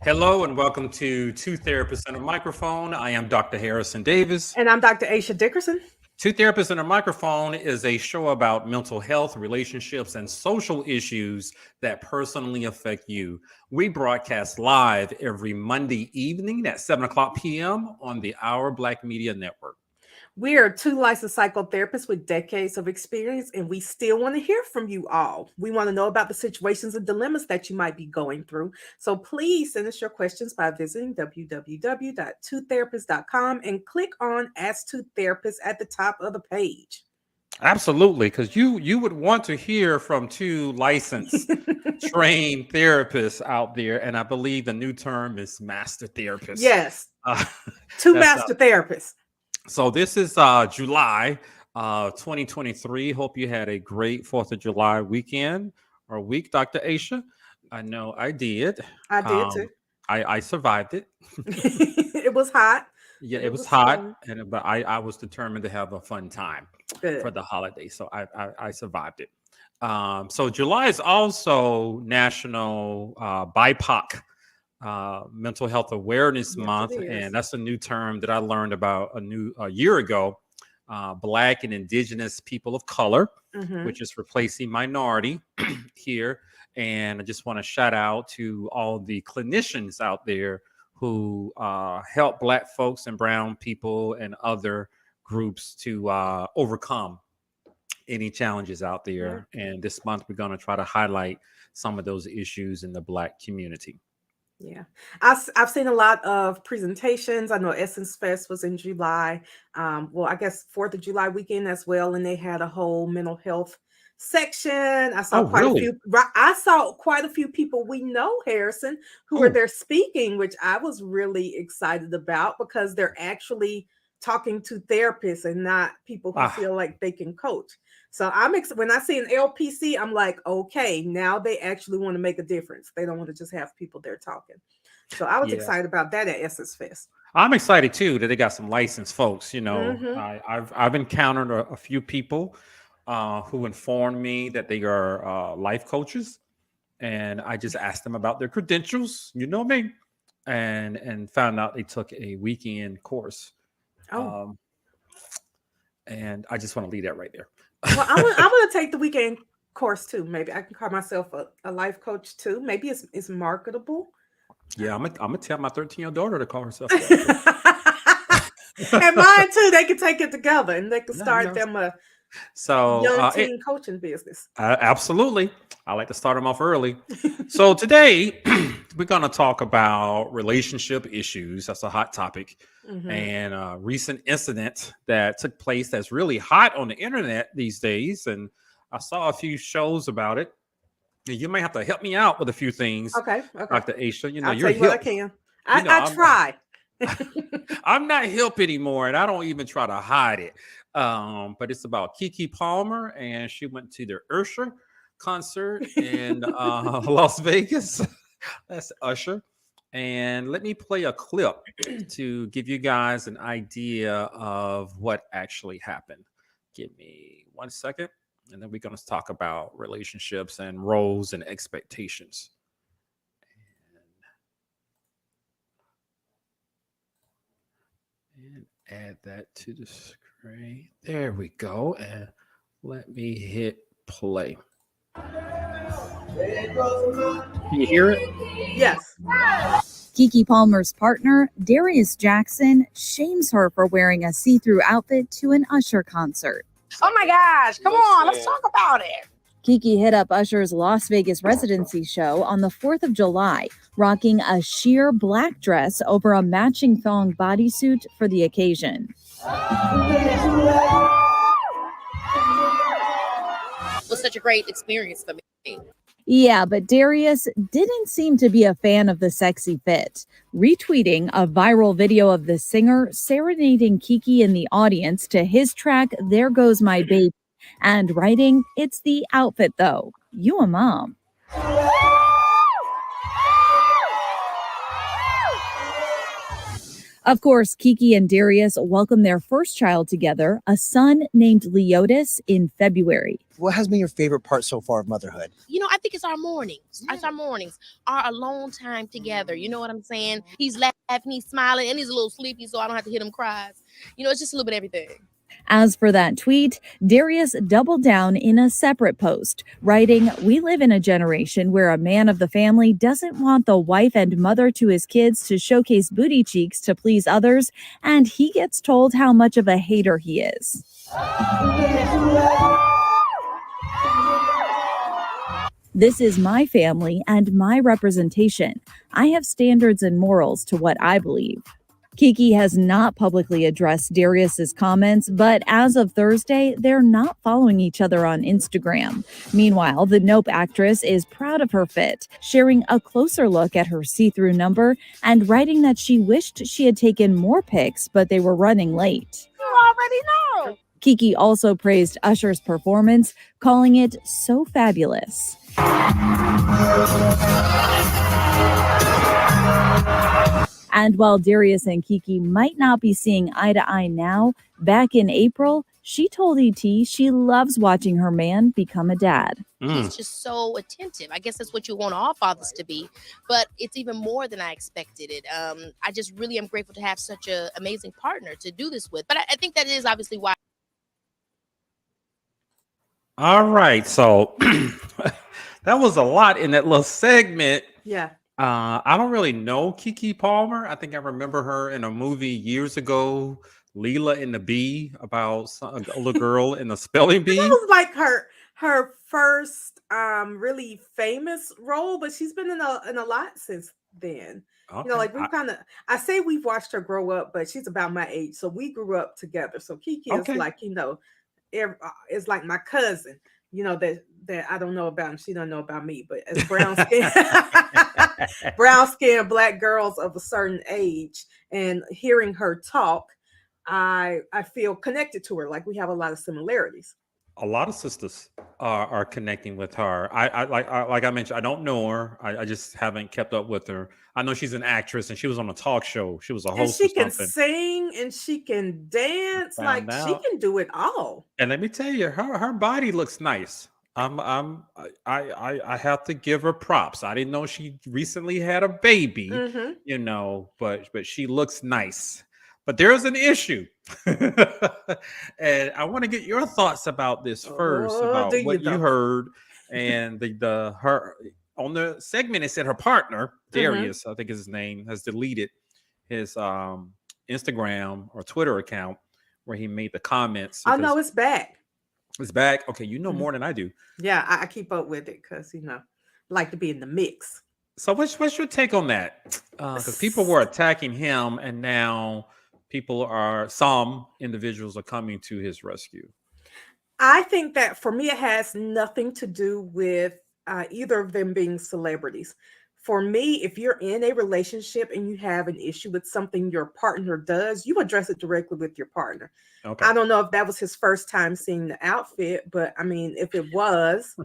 Hello and welcome to Two Therapists and a Microphone. I am Dr. Harrison Davis. And I'm Dr. Aisha Dickerson. Two Therapists and a Microphone is a show about mental health, relationships, and social issues that personally affect you. We broadcast live every Monday evening at 7 o'clock p.m. on the Our Black Media Network. We are two licensed psychotherapists with decades of experience, and we still want to hear from you all. We want to know about the situations and dilemmas that you might be going through. So please send us your questions by visiting www.twotherapist.com and click on Ask Two Therapists at the top of the page. Absolutely, because you would want to hear from two licensed, trained therapists out there, and I believe the new term is master therapists. Yes, two master therapists. So this is July 2023. Hope you had a great 4th of July weekend or week, Dr. Aisha. I know I did. I did too. I survived it. It was hot. Yeah, it was hot, but I was determined to have a fun time for the holiday. So I survived it. So July is also National BIPOC Mental Health Awareness Month, and that's a new term that I learned about a year ago. Black and Indigenous people of color, which is replacing minority here. And I just want to shout out to all the clinicians out there who help Black folks and brown people and other groups to overcome any challenges out there. Yeah. And this month, we're going to try to highlight some of those issues in the Black community. Yeah, I've seen a lot of presentations. I know Essence Fest was in July. Well, I guess 4th of July weekend as well. And they had a whole mental health section. I saw quite a few people we know, Harrison, who were there speaking, which I was really excited about because they're actually talking to therapists and not people who feel like they can coach. So when I see an LPC, I'm like, okay, now they actually want to make a difference. They don't want to just have people there talking. So I was excited about that at Essence Fest. I'm excited too that they got some licensed folks. You know, I've encountered a few people who informed me that they are life coaches, and I just asked them about their credentials. You know me, and found out they took a weekend course. And I just want to leave that right there. Well, I want to take the weekend course too. Maybe I can call myself a life coach too. Maybe it's marketable. Yeah, I'm gonna tell my 13-year-old daughter to call herself. And mine too. They can take it together and they can start them a young teen coaching business. Absolutely, I like to start them off early. So today we're gonna talk about relationship issues. That's a hot topic. And a recent incident that took place that's really hot on the internet these days. And I saw a few shows about it. You may have to help me out with a few things. Okay. Dr. Aisha, you know, I'll tell you what I can. I try. I'm not hip anymore, and I don't even try to hide it. But it's about Keke Palmer, and she went to the Usher concert in Las Vegas. That's Usher. And let me play a clip to give you guys an idea of what actually happened. Give me 1 second, and then we're going to talk about relationships and roles and expectations. And add that to the screen. There we go. And let me hit play. Can you hear it? Yes. Keke Palmer's partner, Darius Jackson, shames her for wearing a see-through outfit to an Usher concert. Oh my gosh, come on, let's talk about it. Keke hit up Usher's Las Vegas residency show on the 4th of July, rocking a sheer black dress over a matching thong bodysuit for the occasion. It was such a great experience for me. Yeah, but Darius didn't seem to be a fan of the sexy fit, retweeting a viral video of the singer serenading Keke in the audience to his track, There Goes My Baby, and writing, "It's the outfit though. You a mom." Of course, Kiki and Darius welcomed their first child together, a son named Leotis, in February. What has been your favorite part so far of motherhood? You know, I think it's our mornings. It's our mornings, our alone time together. You know what I'm saying? He's laughing, he's smiling, and he's a little sleepy, so I don't have to hear him cries. You know, it's just a little bit of everything. As for that tweet, Darius doubled down in a separate post, writing, "We live in a generation where a man of the family doesn't want the wife and mother to his kids to showcase booty cheeks to please others, and he gets told how much of a hater he is." "This is my family and my representation. I have standards and morals to what I believe." Kiki has not publicly addressed Darius's comments, but as of Thursday, they're not following each other on Instagram. Meanwhile, the Nope actress is proud of her fit, sharing a closer look at her see-through number and writing that she wished she had taken more pics, but they were running late. You already know. Kiki also praised Usher's performance, calling it so fabulous. And while Darius and Kiki might not be seeing eye to eye now, back in April, she told ET she loves watching her man become a dad. He's just so attentive. I guess that's what you want all fathers to be, but it's even more than I expected it. I just really am grateful to have such an amazing partner to do this with. But I think that is obviously why. All right. So that was a lot in that little segment. Yeah. I don't really know Kiki Palmer. I think I remember her in a movie years ago, Leela and the Bee, about a little girl in a spelling bee. That was like her first really famous role, but she's been in a lot since then. Okay. You know, like I say we've watched her grow up, but she's about my age, so we grew up together. So Kiki is like, you know, it's like my cousin. You know, that I don't know about, and she don't know about me, but as brown skin black girls of a certain age, and hearing her talk, I feel connected to her. Like we have a lot of similarities. A lot of sisters are connecting with her. Like I mentioned, I don't know her. I just haven't kept up with her. I know she's an actress, and she was on a talk show. She was a host. And she can something. sing and she can dance. Found out. She can do it all. And let me tell you, her body looks nice. I have to give her props. I didn't know she recently had a baby, you know, but she looks nice. But there is an issue, and I want to get your thoughts about this first, about what you heard, and her on the segment. It said her partner Darius, I think is his name, has deleted his Instagram or Twitter account where he made the comments. Oh no, it's back. It's back. Okay, you know more than I do. Yeah, I keep up with it because you know, like to be in the mix. So what's your take on that? Because people were attacking him, and now some individuals are coming to his rescue. I think that for me, it has nothing to do with either of them being celebrities. For me, if you're in a relationship and you have an issue with something your partner does, you address it directly with your partner. Okay. I don't know if that was his first time seeing the outfit, but I mean, if it was,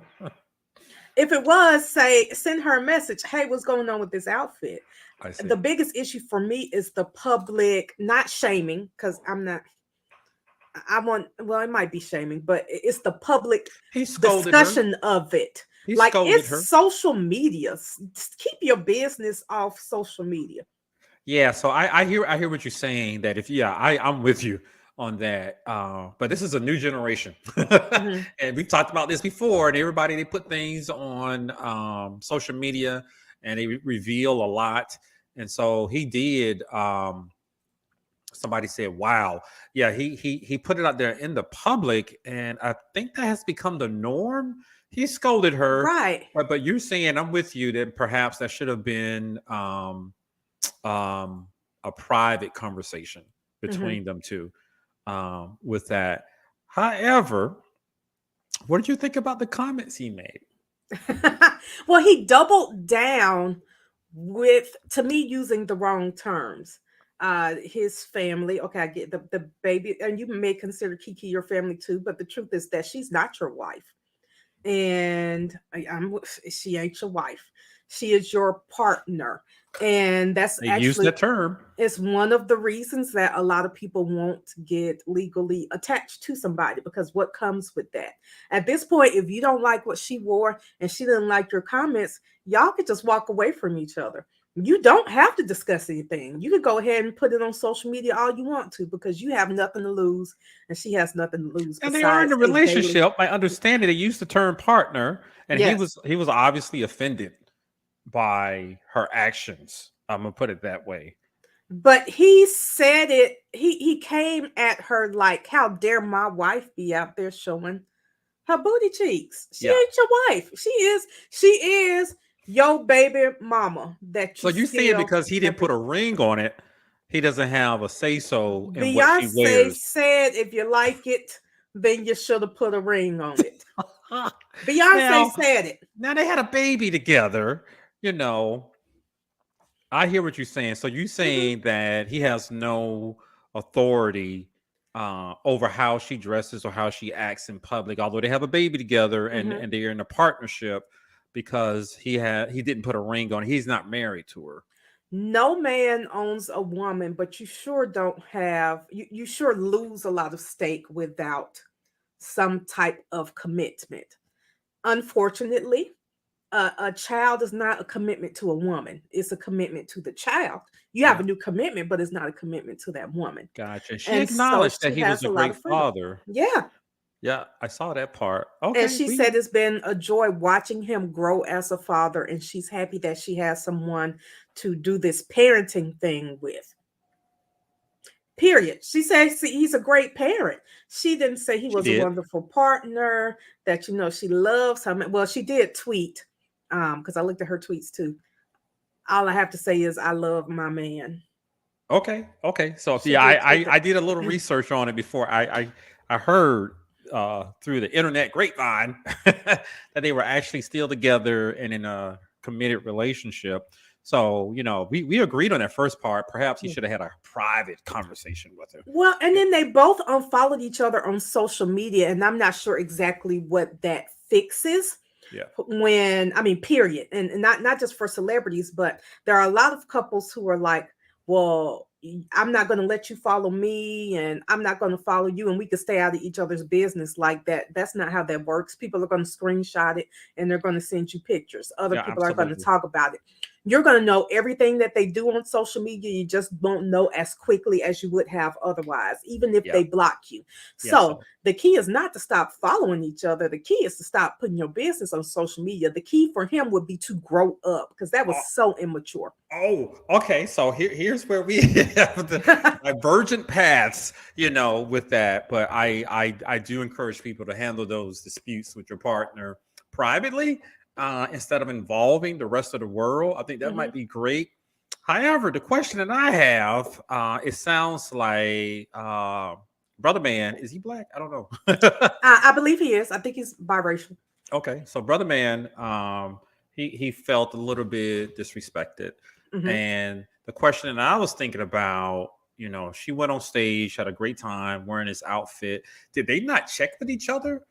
say, send her a message. Hey, what's going on with this outfit? The biggest issue for me is the public, not shaming, because it might be shaming, but it's the public discussion of it. Like it's social media. Keep your business off social media. Yeah, so I hear what you're saying. That I'm with you on that. But this is a new generation, and we've talked about this before. And everybody, they put things on social media, and they reveal a lot. And so he did. Somebody said, "Wow, yeah." He put it out there in the public, and I think that has become the norm. He scolded her, right? But you're saying, I'm with you, that perhaps that should have been a private conversation between them two. With that, however, what did you think about the comments he made? Well, he doubled down with, to me, using the wrong terms. His family. Okay, I get the baby, and you may consider Kiki your family too, but the truth is that she's not your wife. And she ain't your wife. She is your partner. And that's They use actually that term. it's one of the reasons that a lot of people won't get legally attached to somebody, because what comes with that? At this point, if you don't like what she wore and she didn't like your comments, y'all could just walk away from each other. You don't have to discuss anything. You could go ahead and put it on social media all you want to, because you have nothing to lose and she has nothing to lose. And they are in a besides relationship. My understanding, they used the term partner, and Yes. he was obviously offended by her actions. I'm gonna put it that way. But he said it, he came at her like, how dare my wife be out there showing her booty cheeks? She Yeah. ain't your wife. She is your baby mama that So you you saying still because he didn't put a ring on it, he doesn't have a say so in what she Beyonce wears? said if you like it, then you should have put a ring on it. Beyonce Now, said it. now they had a baby together, you know. I hear what you're saying. So you saying that he has no authority over how she dresses or how she acts in public, although they have a baby together and Mhm. and they're in a partnership, because he didn't put a ring on. He's not married to her. No man owns a woman, but you sure don't have, you sure lose a lot of stake without some type of commitment. Unfortunately, a child is not a commitment to a woman. It's a commitment to the child. You have Yeah, a new commitment, but it's not a commitment to that woman. gotcha. She And so acknowledged that she he was has a a lot great of freedom. father. Yeah. Yeah, I saw that part. And Okay, she we said it's been a joy watching him grow as a father, and she's happy that she has someone to do this parenting thing with. Period. She says he's a great parent. She didn't say he she was a did. wonderful partner, that she loves him. Well, she did tweet, because I looked at her tweets too. All I have to say is I love my man. Okay, okay. So She yeah, did tweet I did a little research on it before I heard through the internet grapevine that they were actually still together and in a committed relationship. So we agreed on that first part. Perhaps he that. should have had a private conversation with her. Well, and then they both unfollowed each other on social media, and I'm not sure exactly what that fixes. Yeah, When I mean, period, and not just for celebrities, but there are a lot of couples who are like, well, I'm not going to let you follow me, and I'm not going to follow you, and we can stay out of each other's business like that. That's not how that works. People are going to screenshot it, and they're going to send you pictures. Other yeah, people are going to absolutely. talk about it. You're going to know everything that they do on social media. You just won't know as quickly as you would have otherwise, even if Yeah, they block you. yeah. So So the key is not to stop following each other. The key is to stop putting your business on social media. The key for him would be to grow up, because that was so immature. oh, okay. So here's where we have the divergent paths, with that. But I do encourage people to handle those disputes with your partner privately, instead of involving the rest of the world. I think that might Mhm. be great. However, the question that I have, it sounds like Brother Man, is he black? I don't know. I believe he is. I think he's biracial. Okay, so Brother Man, he felt a little bit disrespected, Mhm. and the question that I was thinking about, she went on stage, had a great time wearing this outfit. Did they not check with each other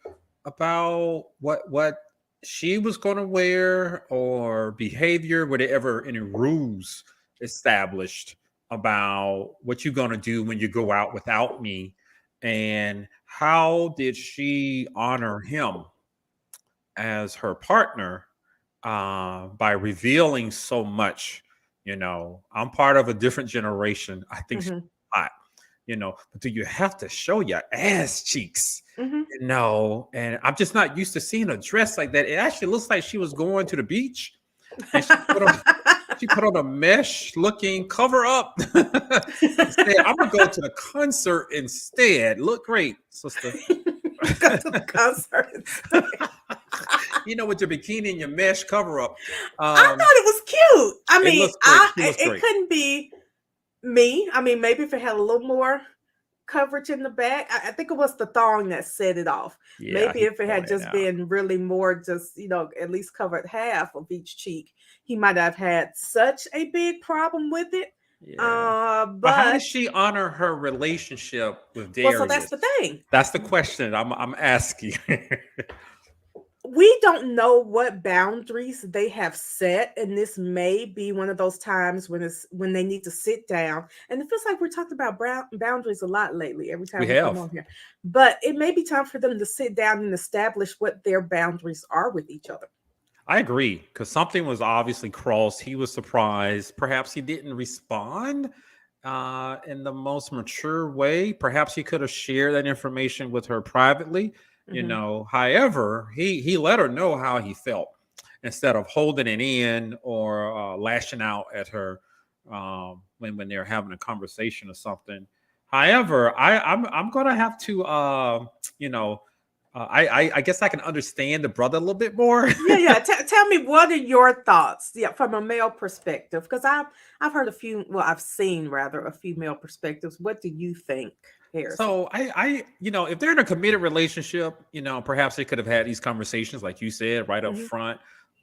about what she was going to wear or behavior? Were there ever any rules established about what you're going to do when you go out without me? And how did she honor him as her partner by revealing so much? I'm part of a different generation. I think she's Mhm. hot, but do you have to show your ass cheeks? Mhm. And I'm just not used to seeing a dress like that. It actually looks like she was going to the beach, and she put on a mesh looking cover up and said, I'm gonna go to the concert instead. Look great, sister. Go to the concert instead. With your bikini and your mesh cover up. I thought it was cute. I It mean, looks great. She looks it great. couldn't be me. I mean, maybe if it had a little more coverage in the back. I think it was the thong that set it off. Yeah, Maybe he if it point had it just out. been really more, just at least covered half of each cheek, he might have had such a big problem with it. Yeah. But how But does she honor her relationship with well, so that's Darius? the thing. That's the question I'm asking. we don't know what boundaries they have set, and this may be one of those times when they need to sit down. And it feels like we're talking about boundaries a lot lately every time We we come have. on here, but it may be time for them to sit down and establish what their boundaries are with each other. I agree, because something was obviously crossed. He was surprised. Perhaps he didn't respond in the most mature way. Perhaps he could have shared that information with her privately. Mhm. However, he let her know how he felt instead of holding it in or lashing out at her when they're having a conversation or something. However, I'm gonna have to you know I guess I can understand the brother a little bit more. Yeah. Tell me, what are your thoughts? Yeah, from a male perspective, because I've heard a few. Well, I've seen rather a few male perspectives. What do you think, Harrison? So if they're in a committed relationship, perhaps they could have had these conversations, like you said, right up Hmm. front,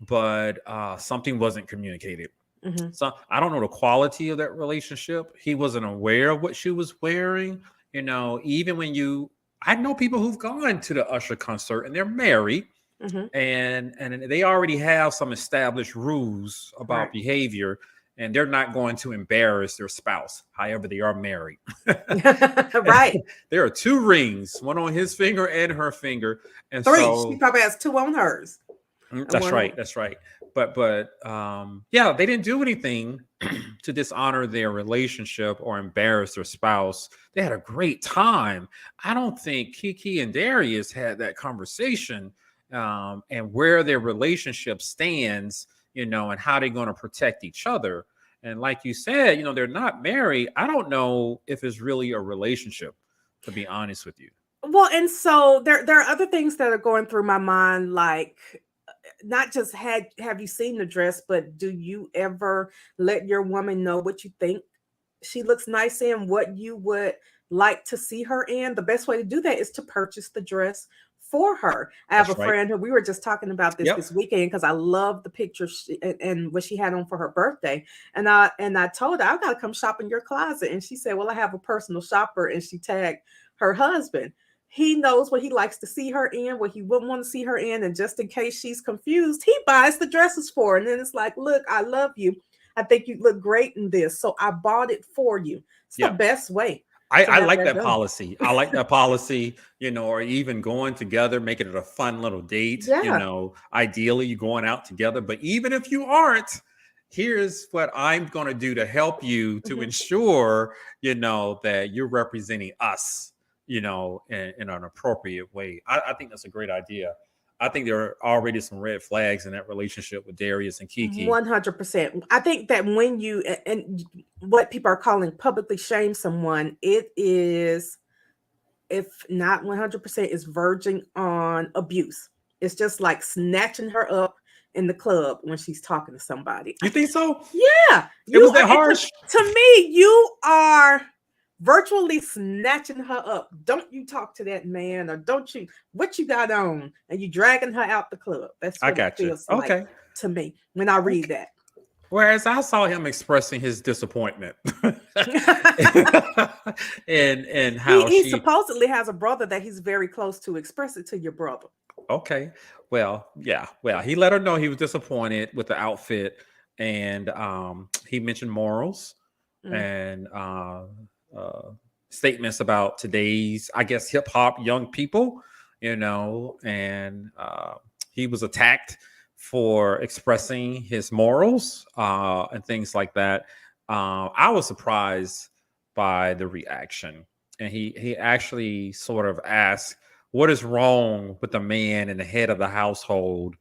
but something wasn't communicated. Hmm. So I don't know the quality of that relationship. He wasn't aware of what she was wearing. Even I know people who've gone to the Usher concert and they're married, Hmm. and they already have some established rules about Right. behavior, and they're not going to embarrass their spouse. However, they are married. Right. There are two rings, one on his finger and her finger, and Three. She so probably has two on hers. And that's one right, on. that's right. But yeah, they didn't do anything to dishonor their relationship or embarrass their spouse. They had a great time. I don't think Kiki and Darius had that conversation, and where their relationship stands, and how they're going to protect each other. And like you said, they're not married. I don't know if it's really a relationship, to be honest with you. Well, and so there are other things that are going through my mind, like not just have you seen the dress, but do you ever let your woman know what you think she looks nice in, what you would like to see her in? The best way to do that is to purchase the dress for her. I have a That's right. friend who we were just talking about this Yep. weekend because I love the picture and what she had on for her birthday. And I told her, I got to come shop in your closet. And she said, well, I have a personal shopper, and she tagged her husband. He knows what he likes to see her in, what he wouldn't want to see her in. And just in case she's confused, he buys the dresses for her. And then it's like, look, I love you. I think you look great in this. So I bought it for you. It's the Yep. best way to I have like that that done. policy. I like that policy, or even going together, making it a fun little date. Yeah. Ideally you're going out together, but even if you aren't, here's what I'm going to do to help you to Mhm. ensure, that you're representing us, in an appropriate way. I think that's a great idea. I think there are already some red flags in that relationship with Darius and Kiki. 100%. I think that when you and what people are calling publicly shame someone, it is, if not 100%, is verging on abuse. It's just like snatching her up in the club when she's talking to somebody. You think so? Yeah, It you was are. that harsh? To me, you are virtually snatching her up. Don't you talk to that man, or don't you, what you got on, and you dragging her out the club. That's I what it got you. feels like Okay. to me when I read Okay. that. Whereas I saw him expressing his disappointment and he how he she. supposedly has a brother that he's very close to. Express it to your brother. Okay, well, yeah, well, he let her know he was disappointed with the outfit, and he mentioned morals Mm. and uh, statements about today's, I guess, hip hop young people, and he was attacked for expressing his morals and things like that. I was surprised by the reaction, and he actually sort of asked, "What is wrong with the man in the head of the household,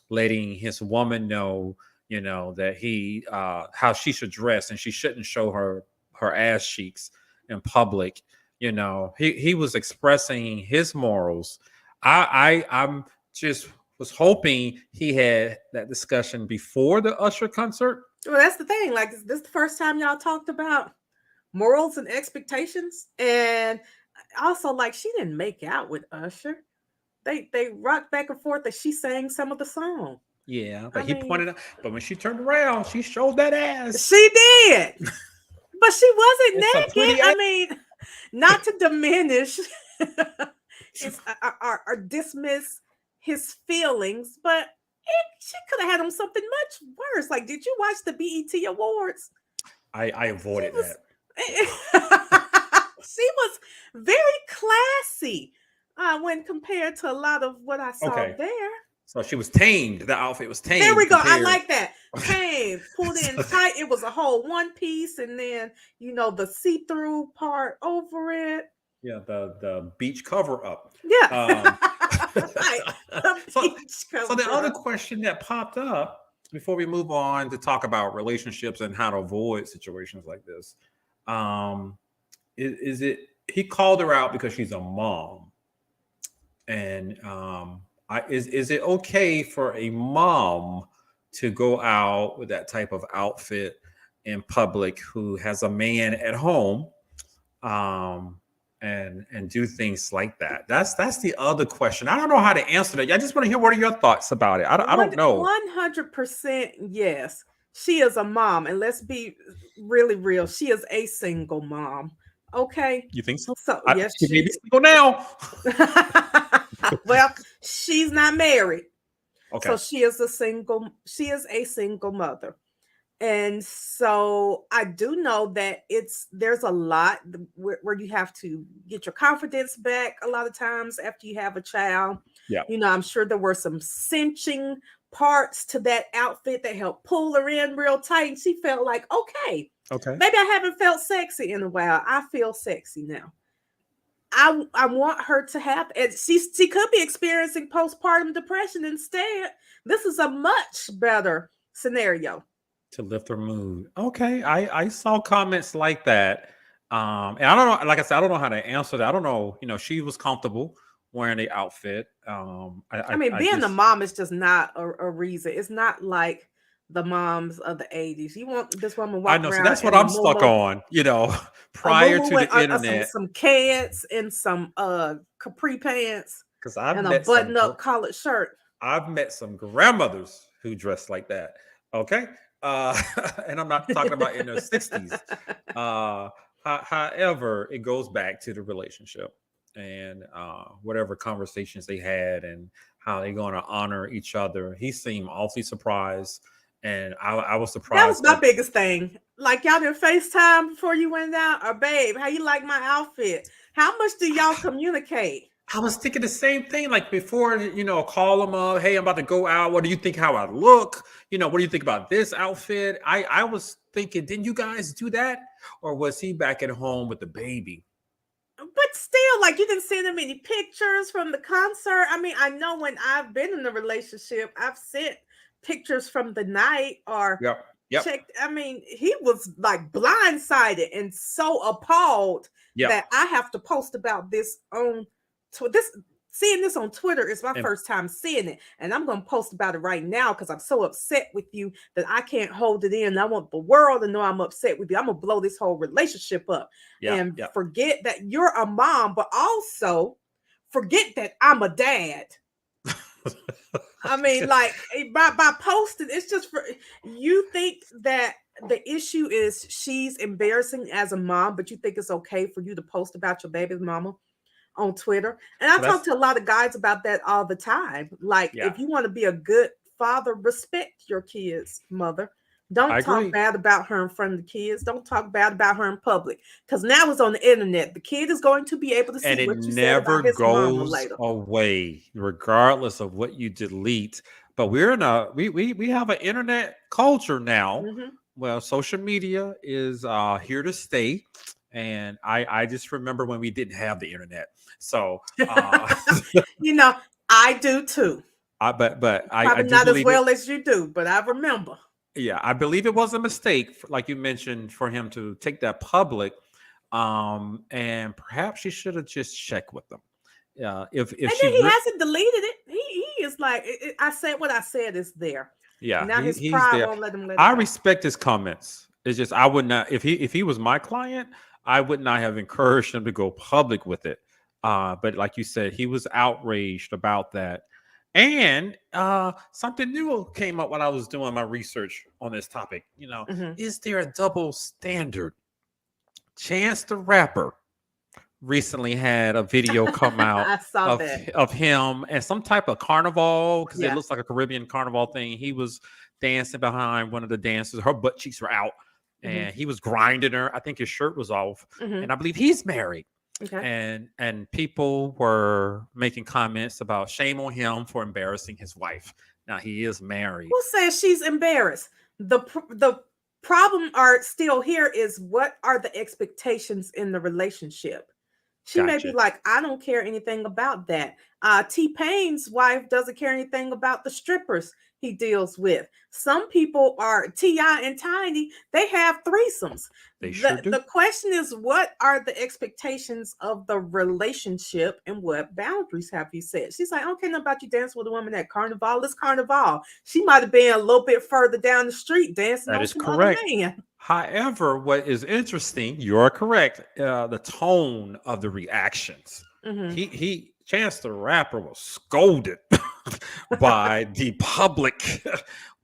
letting his woman know, that he how she should dress and she shouldn't show her ass cheeks in public?" He was expressing his morals. I'm just was hoping he had that discussion before the Usher concert. Well, that's the thing. Like, is this the first time y'all talked about morals and expectations? And also, like, she didn't make out with Usher. They rocked back and forth, that she sang some of the song. Yeah, I but he mean, pointed out, but when she turned around, she showed that ass. she did, but she wasn't It's a naked. pretty I ass. mean, not to diminish it's or dismiss his feelings, but she could have had him something much worse. Like, did you watch the BET Awards? I avoided Was, that. she was very classy when compared to a lot of what I saw Okay. there. So she was tamed. The outfit was tamed. There we go. I compared- like that. Tamed, pulled in tight. It was a whole one piece, and then the see-through part over it. Yeah, the beach cover up. Yeah. Right. So the other question that popped up before we move on to talk about relationships and how to avoid situations like this, is it he called her out because she's a mom, and is it okay for a mom to go out with that type of outfit in public who has a man at home? And do things like that. That's the other question. I don't know how to answer that. I just want to hear what are your thoughts about it. I don't know. 100% yes. She is a mom, and let's be really real. She is a single mom. Okay. You think so? So yes, she may be single now. Well, she's not married. Okay. So she is a single mother. And so I do know that there's a lot where you have to get your confidence back a lot of times after you have a child. Yeah. I'm sure there were some cinching parts to that outfit that helped pull her in real tight. And she felt like, okay, maybe I haven't felt sexy in a while. I feel sexy now. I want her to have, and she could be experiencing postpartum depression instead. This is a much better scenario to lift her mood. Okay. I saw comments like that. And I don't know, like I said, I don't know how to answer that. I don't know, she was comfortable wearing the outfit. I mean, being a mom is just not a reason. It's not like the moms of the 80s. You want this woman walking around. So that's what I'm stuck on, prior to the internet. Some cats and some capri pants and a button-up collared shirt. I've met some grandmothers who dress like that. Okay. And I'm not talking about in their 60s. However, it goes back to the relationship and whatever conversations they had and how they're going to honor each other. He seemed awfully surprised, and I was surprised. That was my biggest thing. Like, y'all did FaceTime before you went out, or babe, how you like my outfit? How much do y'all communicate? I was thinking the same thing. Like before, call them up. Hey, I'm about to go out. What do you think? How I look? What do you think about this outfit? I was thinking, didn't you guys do that, or was he back at home with the baby? But still, like, you didn't send him any pictures from the concert. I mean, I know when I've been in a relationship, I've sent pictures from the night or checked. I mean, he was like blindsided and so appalled that I have to post about this on seeing this on Twitter is my first time seeing it, and I'm going to post about it right now because I'm so upset with you that I can't hold it in. I want the world to know I'm upset with you. I'm going to blow this whole relationship up and forget that you're a mom, but also forget that I'm a dad. I mean, like, by posting, it's just for you think that the issue is she's embarrassing as a mom, but you think it's okay for you to post about your baby's mama on Twitter. And I talk to a lot of guys about that all the time. Like, if you want to be a good father, respect your kids' mother. Don't talk bad about her in front of the kids. Don't talk bad about her in public. Because now it's on the internet. The kid is going to be able to see what you said about his mama later. Away, regardless of what you delete. But we're in we have an internet culture now. Mm-hmm. Well, social media is here to stay. And I just remember when we didn't have the internet. So I do too. But probably not as well as you do, but I remember. Yeah, I believe it was a mistake, like you mentioned, for him to take that public. And perhaps she should have just checked with them. If he hasn't deleted it. He is like, I said what I said is there. Yeah, now his pride won't let him let it I go. Respect his comments. It's just I would not if he was my client, I would not have encouraged him to go public with it. But like you said, he was outraged about that. And something new came up when I was doing my research on this topic. Is there a double standard? Chance the Rapper recently had a video come out I saw of that. of him and some type of carnival, because it Yeah. looks like a Caribbean carnival thing. He was dancing behind one of the dancers. Her butt cheeks were out, Hmm. and he was grinding her. I think his shirt was off, Hmm. and I believe he's married. Okay. And people were making comments about shame on him for embarrassing his wife. Now he is married. Who says she's embarrassed? The problem are still here is what are the expectations in the relationship? She may be Gotcha. like, I don't care anything about that. T-Pain's wife doesn't care anything about the strippers he deals with. Some people are T.I. and Tiny, they have threesomes. They sure do. The question is, what are the expectations of the relationship and what boundaries have you set? She's like, I don't care nothing about you dancing with a woman at Carnival. It's Carnival. She might have been a little bit further down the street dancing That on is some other correct. man. However, what is interesting, you're correct. The tone of the reactions. Hmm. Chance the Rapper was scolded by the public,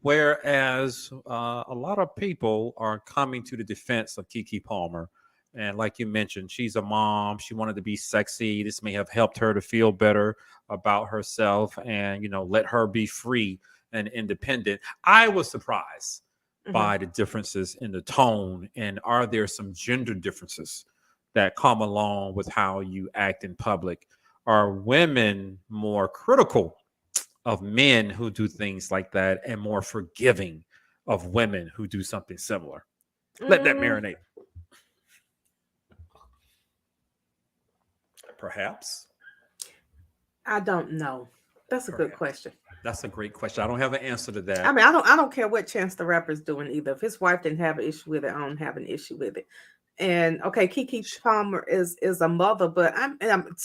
whereas a lot of people are coming to the defense of Keke Palmer. And like you mentioned, she's a mom. She wanted to be sexy. This may have helped her to feel better about herself and, let her be free and independent. I was surprised Hmm. by the differences in the tone, and are there some gender differences that come along with how you act in public? Are women more critical of men who do things like that and more forgiving of women who do something similar? Let that Mm, marinate. Perhaps. I don't know. That's a good Perhaps. question. That's a great question. I don't have an answer to that. I mean, I don't care what Chance the Rapper's doing either. If his wife didn't have an issue with it, I don't have an issue with it. And okay, Keke Palmer is a mother, but I'm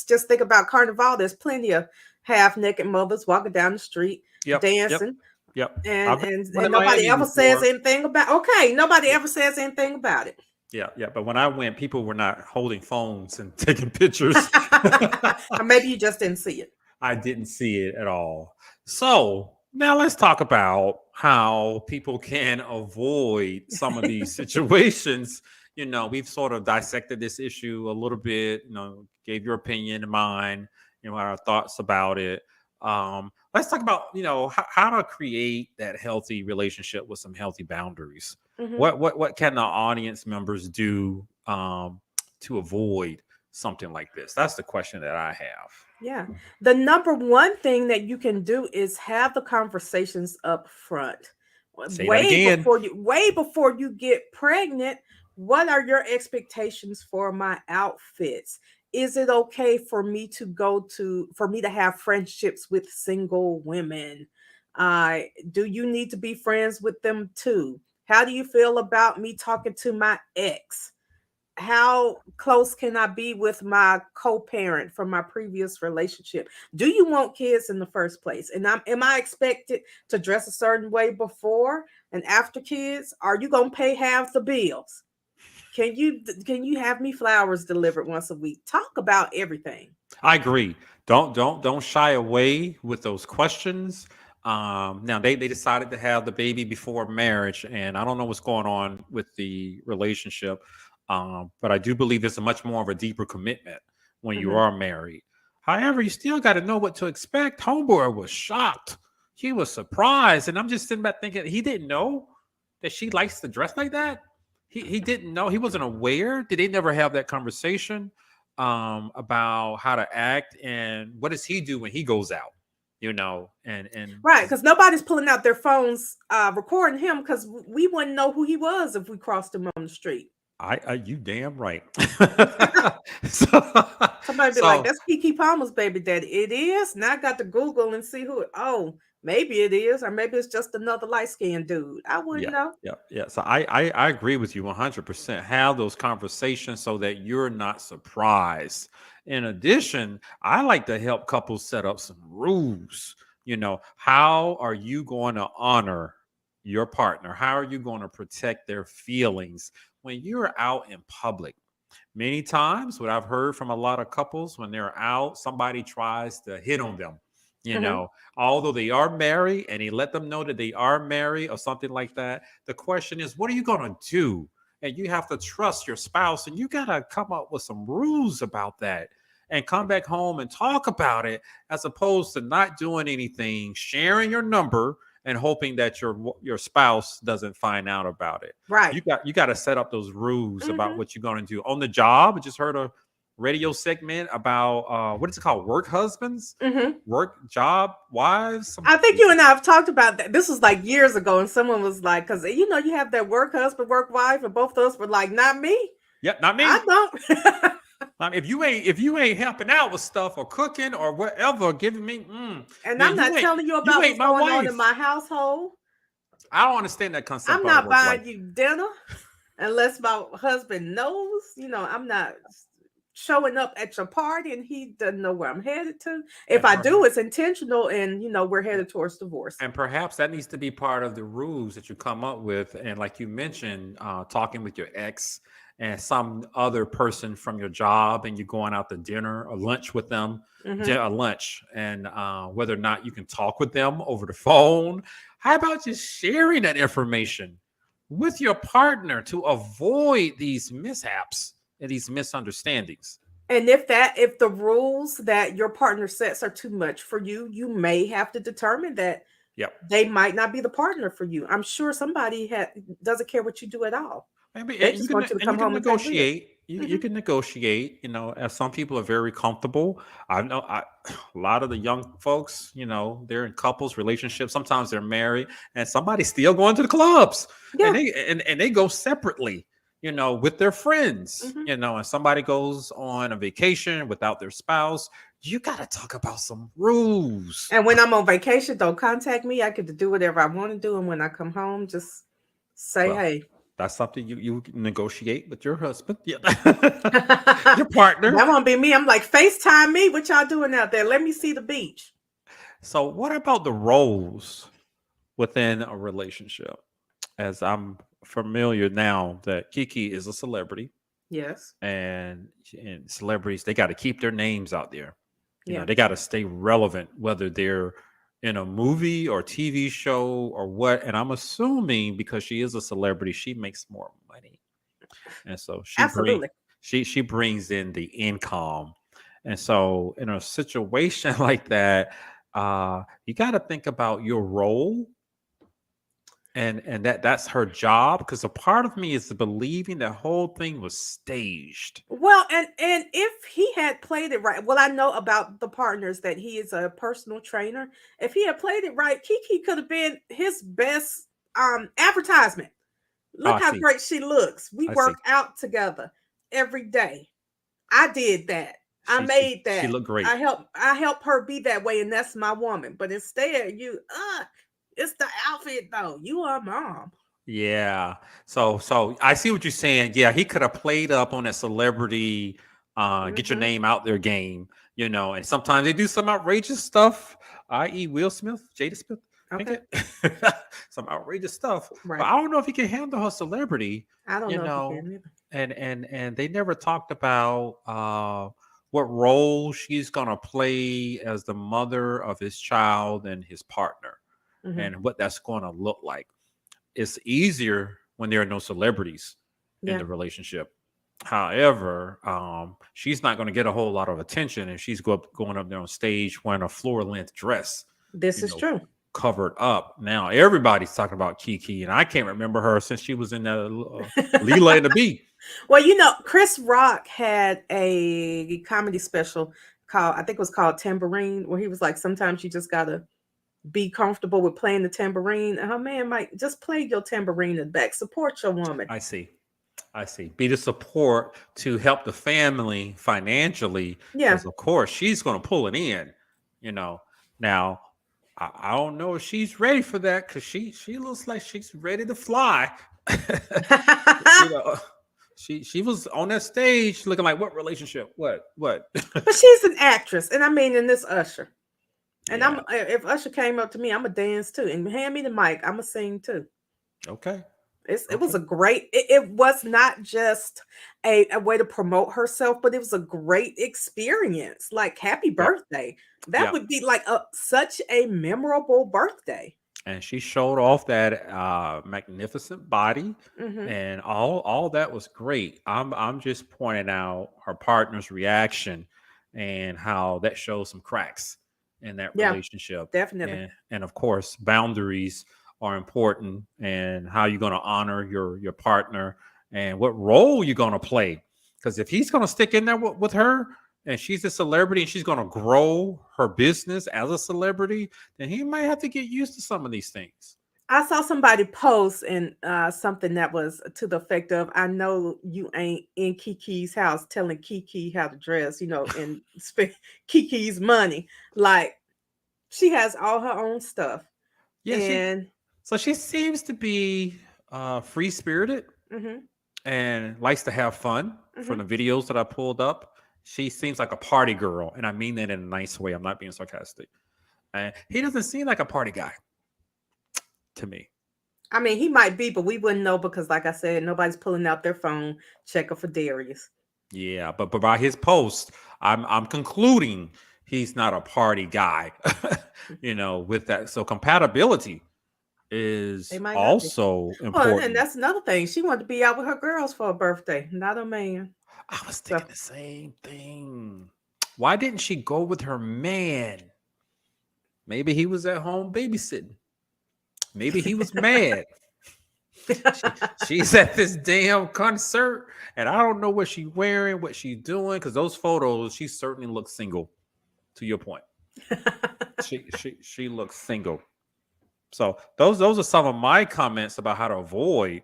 just think about Carnival. There's plenty of half naked mothers walking down the street Yep. dancing, Yep. and I've been and in nobody Miami ever says before. anything about. Okay, nobody ever says anything about it. Yeah. But when I went, people were not holding phones and taking pictures. Or maybe you just didn't see it. I didn't see it at all. So now let's talk about how people can avoid some of these situations. We've sort of dissected this issue a little bit, gave your opinion and mine, our thoughts about it. Let's talk about, how to create that healthy relationship with some healthy boundaries. Hmm. What can the audience members do to avoid something like this? That's the question that I have. Yeah. The number one thing that you can do is have the conversations up front. Say that again. Way before you get pregnant, what are your expectations for my outfits? Is it okay for me to have friendships with single women? Do you need to be friends with them too? How do you feel about me talking to my ex? How close can I be with my co-parent from my previous relationship? Do you want kids in the first place? And am I expected to dress a certain way before and after kids? Are you gonna pay half the bills? Can you have me flowers delivered once a week? Talk about everything. I agree. Don't shy away with those questions. Now they decided to have the baby before marriage, and I don't know what's going on with the relationship. But I do believe it's a much more of a deeper commitment when you Mhm. are married. However, you still got to know what to expect. Homeboy was shocked. He was surprised, and I'm just sitting back thinking he didn't know that she likes to dress like that. He didn't know. He wasn't aware. Did they never have that conversation about how to act, and what does he do when he goes out? And Right, because nobody's pulling out their phones recording him because we wouldn't know who he was if we crossed him on the street. I you damn right. so, Somebody be like, so "That's Keke Palmer's baby daddy." It is. Now I got to Google and see who. Oh, maybe it is, or maybe it's just another light skinned dude. I wouldn't yeah, know. yeah. So I agree with you 100%. Have those conversations so that you're not surprised. In addition, I like to help couples set up some rules. How are you going to honor your partner? How are you going to protect their feelings when you're out in public? Many times, what I've heard from a lot of couples, when they're out, somebody tries to hit on them. You Mhm. know, although they are married and he let them know that they are married or something like that. The question is, what are you going to do and you have to trust your spouse, and you got to come up with some rules about that and come back home and talk about it, as opposed to not doing anything, sharing your number and hoping that your spouse doesn't find out about it. Right. You got to set up those rules about Mhm. what you're going to do on the job. I just heard a radio segment about what is it called? Work husbands, Mhm. work job wives. I think you and I have talked about that. This was like years ago, and someone was like, because you have that work husband, work wife, and both of us were like, not me. Yep, not me. I don't. I mean, if you ain't helping out with stuff or cooking or whatever, giving me, And then I'm not telling you you about ain't what's my going on wife. in my household. I don't understand that concept. I'm of not work life. buying you dinner unless my husband knows. I'm not showing up at your party and he doesn't know where I'm headed to. If I do, it's intentional, and we're headed towards divorce. And perhaps that needs to be part of the rules that you come up with. And like you mentioned, talking with your ex and some other person from your job, and you're going out to dinner or lunch with them, Mhm. a lunch, and whether or not you can talk with them over the phone. How about just sharing that information with your partner to avoid these mishaps and these misunderstandings? And if the rules that your partner sets are too much for you, you may have to determine that Yep. they might not be the partner for you. I'm sure somebody doesn't care what you do at all. Maybe They and just want you to come home and pay bills. negotiate. You Mhm. can negotiate. As some people are very comfortable. I know a lot of the young folks. They're in couples, relationships. Sometimes they're married, and somebody's still going to the clubs, and Yeah. they go separately. With their friends. Mhm. And somebody goes on a vacation without their spouse. You got to talk about some rules. And when I'm on vacation, don't contact me. I get to do whatever I want to do, and when I come home, just say, Well, hey. that's something you negotiate with your husband, your That partner. won't be me. I'm like, FaceTime me. What y'all doing out there? Let me see the beach. So, what about the roles within a relationship? As I'm familiar now that Kiki is a celebrity, Yes. and celebrities, they got to keep their names out there. Yeah. They got to stay relevant, whether they're in a movie or TV show or what. And I'm assuming because she is a celebrity, she makes more money, and so Absolutely. she brings in the income. And so in a situation like that, you got to think about your role, and that's her job, because a part of me is believing the whole thing was staged. Well, and if he had played it right, well, I know about the partners that he is a personal trainer. If he had played it right, Kiki could have been his best advertisement. Oh, Look I how see. great she looks. We I see. work out together every day. I did that. I made She that. looked great. I help her be that way, and that's my woman. But instead, it's the outfit though. You are mom. Yeah. So I see what you're saying. Yeah, he could have played up on that celebrity, get your Mhm. name out there game, and sometimes they do some outrageous stuff, i.e. Will Smith, Jada Smith, Okay. some outrageous stuff. But Right. I don't know if he can handle her celebrity, I don't you know if you know, can either. and they never talked about what role she's gonna play as the mother of his child and his partner, Mhm. and what that's gonna look like. It's easier when there are no celebrities in Yeah. the relationship. However, she's not going to get a whole lot of attention if she's going up there on stage wearing a floor length dress, This is true. covered up. Now everybody's talking about Kiki, and I can't remember her since she was in that Leela and the Bee. Well, Chris Rock had a comedy special called, I think it was called Tambourine, where he was like, sometimes you just gotta be comfortable with playing the tambourine. And her man might just play your tambourine in the back. Support your woman. I see. Be the support to help the family financially, Yeah. because of course she's going to pull it in. Now I don't know if she's ready for that, because she looks like she's ready to fly. you know, she was on that stage looking like, what relationship? What? But she's an actress, and I mean, in this Usher. And Yeah. if Usher came up to me, I'm a dance too, and hand me the mic, I'm a sing too. Okay. It was a great. It was not just a way to promote herself, but it was a great experience. Like, happy birthday! That Yep. would be like such a memorable birthday. and she showed off that magnificent body, Mm-hmm. and all that was great. I'm just pointing out her partner's reaction and how that shows some cracks in that Yeah, relationship. definitely. And of course, boundaries are important, and how you're going to honor your partner and what role you're going to play. Because if he's going to stick in there with her, and she's a celebrity and she's going to grow her business as a celebrity, then he might have to get used to some of these things. I saw somebody post and something that was to the effect of, "I know you ain't in Kiki's house telling Kiki how to dress, and spend Kiki's money. Like, she has all her own stuff." Yeah, And she seems to be free spirited mm-hmm, and likes to have fun. mm-hmm. From the videos that I pulled up, she seems like a party girl, and I mean that in a nice way. I'm not being sarcastic. And he doesn't seem like a party guy to me. I mean, he might be, but we wouldn't know because, like I said, nobody's pulling out their phone checking for Darius. Yeah, but by his post, I'm concluding he's not a party guy. With that, so compatibility is They might not be. also Well, and important. that's another thing. She wanted to be out with her girls for a birthday, not a man. I was So thinking the same thing. Why didn't she go with her man? Maybe he was at home babysitting. Maybe he was mad. She's at this damn concert, and I don't know what she's wearing, what she's doing, because those photos, she certainly looks single. To your point, she looks single. So those are some of my comments about how to avoid,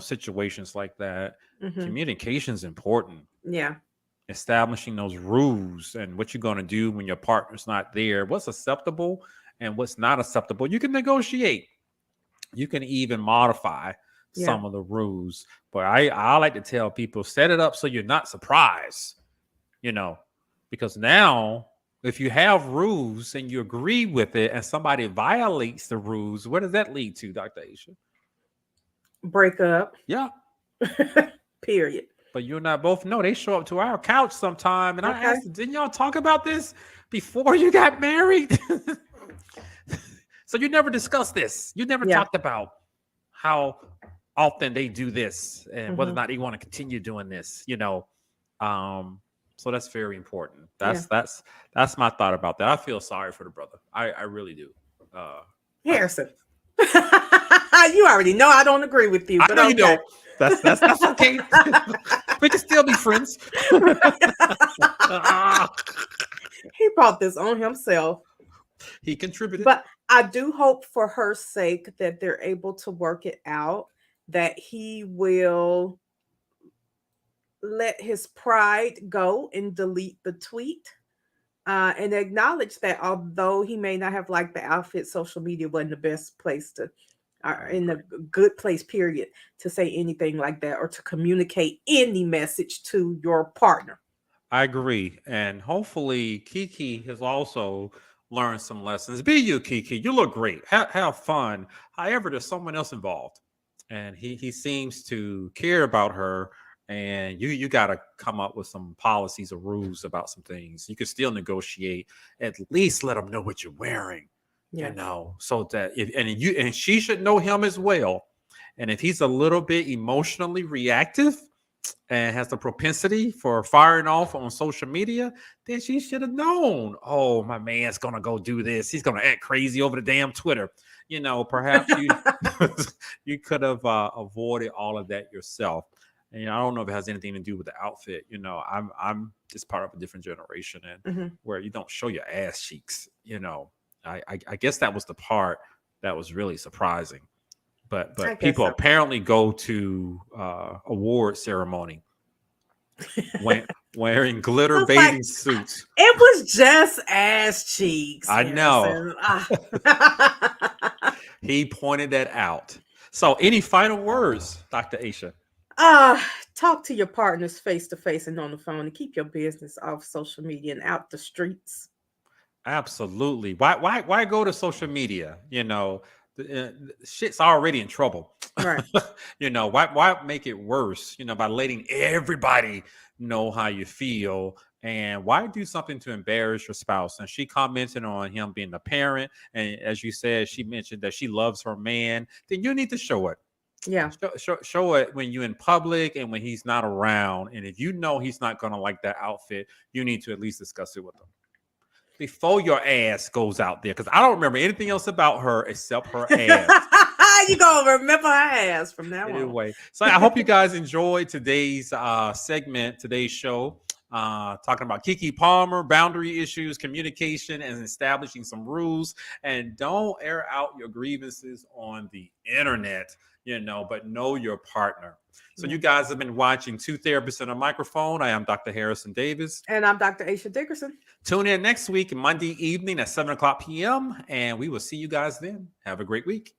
situations like that. Mhm. Communication is important. Yeah. Establishing those rules and what you're going to do when your partner's not there, what's acceptable and what's not acceptable. You can negotiate. You can even modify some of the rules. But I like to tell people, set it up so you're not surprised, because now if you have rules and you agree with it and somebody violates the rules, where does that lead to, Dr. Aisha? Break up. Yeah. Period. But you and I both know they show up to our couch sometime. And I asked, didn't y'all talk about this before you got married? So you never discussed this. You never talked about how often they do this and whether or not they want to continue doing this, so that's very important. That's my thought about that. I feel sorry for the brother. I really do. Harrison. You already know I don't agree with you. I But know okay. you don't. That's okay. We can still be friends. He brought this on himself. He contributed. But I do hope for her sake that they're able to work it out, that he will let his pride go and delete the tweet, and acknowledge that although he may not have liked the outfit, social media wasn't the best place to, in a good place, period, to say anything like that or to communicate any message to your partner. I agree. And hopefully Kiki has also learned some lessons. Be you, Kiki. You look great. Have fun. However, there's someone else involved. And he seems to care about her. And you got to come up with some policies or rules about some things. You can still negotiate. At least let them know what you're wearing. So that and she should know him as well. And if he's a little bit emotionally reactive and has the propensity for firing off on social media, then she should have known, oh, my man's gonna go do this. He's gonna act crazy over the damn Twitter. Perhaps you could have avoided all of that yourself. And I don't know if it has anything to do with the outfit. I'm just part of a different generation, and where you don't show your ass cheeks. I guess that was the part that was really surprising. But people apparently go to award ceremony wearing glitter bathing suits. It was just ass cheeks. I know. He pointed that out. So any final words, Dr. Aisha? Talk to your partners face to face and on the phone, and keep your business off social media and out the streets. Absolutely. Why go to social media? Shit's already in trouble. Right. Why make it worse? By letting everybody know how you feel And why do something to embarrass your spouse? And she commented on him being a parent. And as you said, she mentioned that she loves her man. Then you need to show it. Yeah. Show it when you're in public and when he's not around. And if you know he's not going to like that outfit, you need to at least discuss it with him before your ass goes out there. Because I don't remember anything else about her except her ass. You gonna remember her ass from now on. Anyway, so I hope you guys enjoyed today's segment, today's show, talking about Keke Palmer, boundary issues, communication, and establishing some rules. And don't air out your grievances on the internet, but know your partner. So you guys have been watching Two Therapists and a Microphone. I am Dr. Harrison Davis. And I'm Dr. Aisha Dickerson. Tune in next week, Monday evening at 7 o'clock p.m. And we will see you guys then. Have a great week.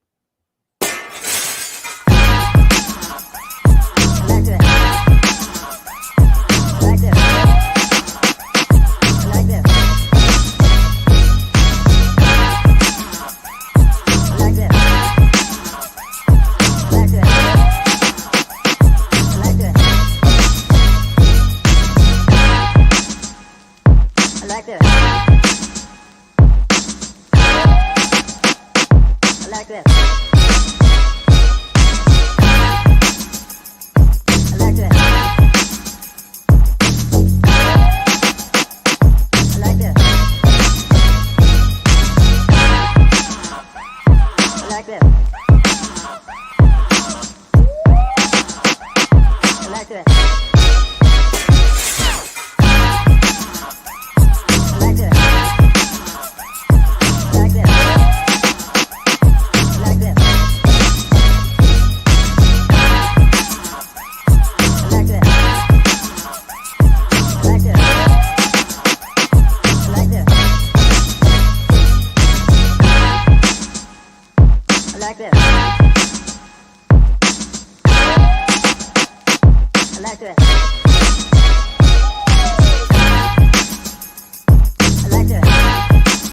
I like that.